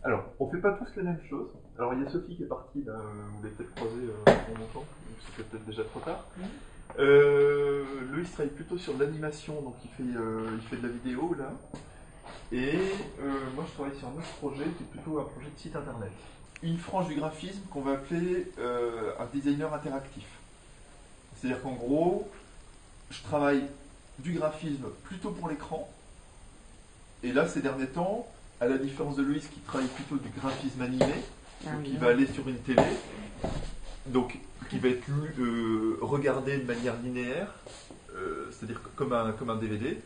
Alors, on fait pas tous la même chose. Alors, il y a Sophie qui est partie, là, vous l'avez peut-être croisée en montant, donc c'était peut-être déjà trop tard. Loïs travaille plutôt sur de l'animation, donc il fait de la vidéo, là. Et moi, je travaille sur un autre projet qui est plutôt un projet de site internet. Une frange du graphisme qu'on va appeler un designer interactif. C'est-à-dire qu'en gros, je travaille du graphisme plutôt pour l'écran. Et là, ces derniers temps, à la différence de Loïs qui travaille plutôt du graphisme animé, qui va aller sur une télé, donc qui va être regardé de manière linéaire, c'est-à-dire comme un DVD.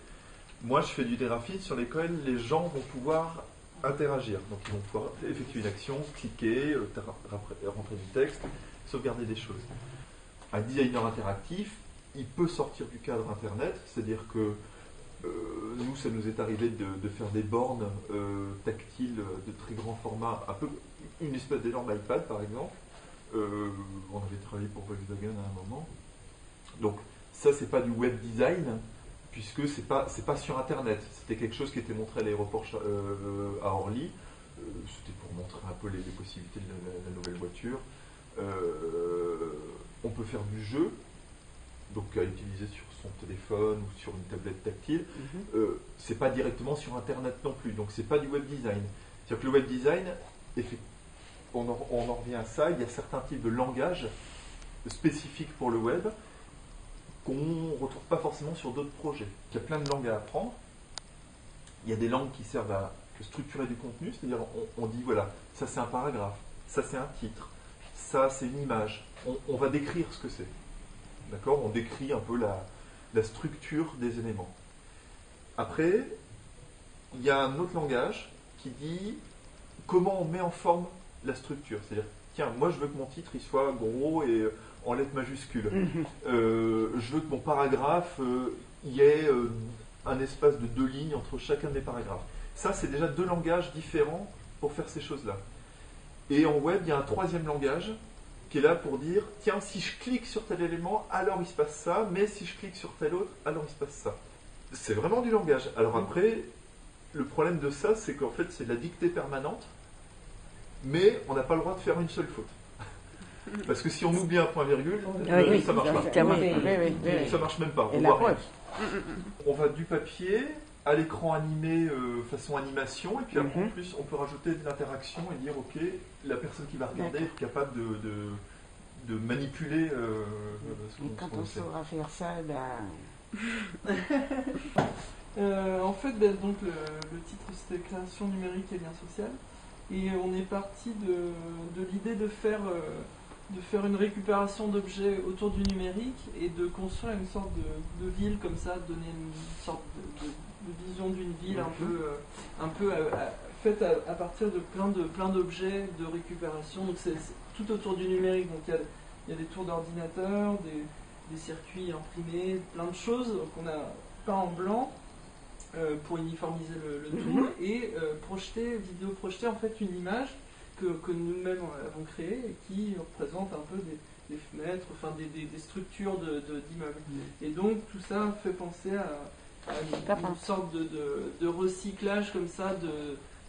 Moi, je fais du graphisme sur lesquels les gens vont pouvoir interagir. Donc, ils vont pouvoir effectuer une action, cliquer, rentrer du texte, sauvegarder des choses. Un designer interactif, il peut sortir du cadre Internet, c'est-à-dire que nous, ça nous est arrivé de faire des bornes tactiles de très grand format, un peu une espèce d'énorme iPad par exemple. On avait travaillé pour Volkswagen à un moment. Donc ça, c'est pas du web design, puisque c'est pas sur Internet. C'était quelque chose qui était montré à l'aéroport à Orly. C'était pour montrer un peu les possibilités de la nouvelle voiture. On peut faire du jeu, donc à utiliser sur son téléphone ou sur une tablette tactile. C'est pas directement sur Internet non plus, donc c'est pas du web design. C'est-à-dire que le web design, on en revient à ça, il y a certains types de langages spécifiques pour le web qu'on ne retrouve pas forcément sur d'autres projets. Il y a plein de langues à apprendre. Il y a des langues qui servent à structurer du contenu, c'est-à-dire on dit voilà, ça c'est un paragraphe, ça c'est un titre, ça c'est une image. On va décrire ce que c'est. D'accord ? On décrit un peu la structure des éléments. Après, il y a un autre langage qui dit comment on met en forme la structure. C'est-à-dire, tiens, moi je veux que mon titre il soit gros et en lettres majuscules. Je veux que mon paragraphe, il y ait un espace de 2 lignes entre chacun des paragraphes. Ça, c'est déjà 2 langages différents pour faire ces choses-là. Et en web, il y a un 3e langage qui est là pour dire, tiens, si je clique sur tel élément, alors il se passe ça, mais si je clique sur tel autre, alors il se passe ça. C'est vraiment du langage. Alors après, le problème de ça, c'est qu'en fait, c'est de la dictée permanente, mais on n'a pas le droit de faire une seule faute. Parce que si on oublie un point-virgule, ça marche pas. Ça marche même pas. On va du papier à l'écran animé façon animation, et puis après, en plus, on peut rajouter de l'interaction et dire, ok, la personne qui va regarder est capable de manipuler ce qu'on fait. Quand on saura faire ça, en fait, donc, le titre c'était Création numérique et lien social. Et on est parti de l'idée de faire une récupération d'objets autour du numérique et de construire une sorte de ville comme ça, donner une sorte de vision d'une ville un peu faite à partir de plein d'objets de récupération. Donc c'est tout autour du numérique. Donc il y a des tours d'ordinateur, des circuits imprimés, plein de choses qu'on a peint en blanc pour uniformiser le tout et vidéo projeter en fait une image que nous-mêmes avons créée et qui représente un peu des fenêtres, enfin des structures d'immeubles. Et donc tout ça fait penser à une sorte de recyclage comme ça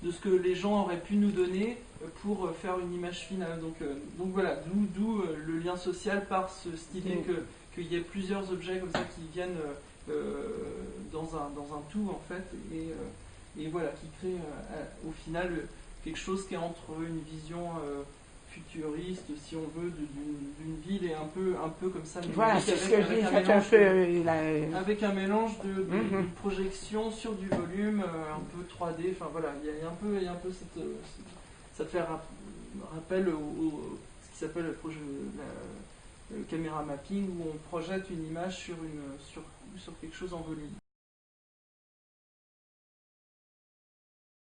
de ce que les gens auraient pu nous donner pour faire une image finale. Donc voilà, d'où le lien social par cette idée qu'il y ait plusieurs objets comme ça qui viennent dans un tout en fait et voilà, qui crée au final quelque chose qui est entre une vision futuriste, si on veut, d'une ville et un peu comme ça. Voilà, c'est ce que je dis, avec un mélange de projection sur du volume, un peu 3D. Enfin voilà, il y a un peu ça te fait rappel au ce qui s'appelle le caméra mapping, où on projette une image sur quelque chose en volume.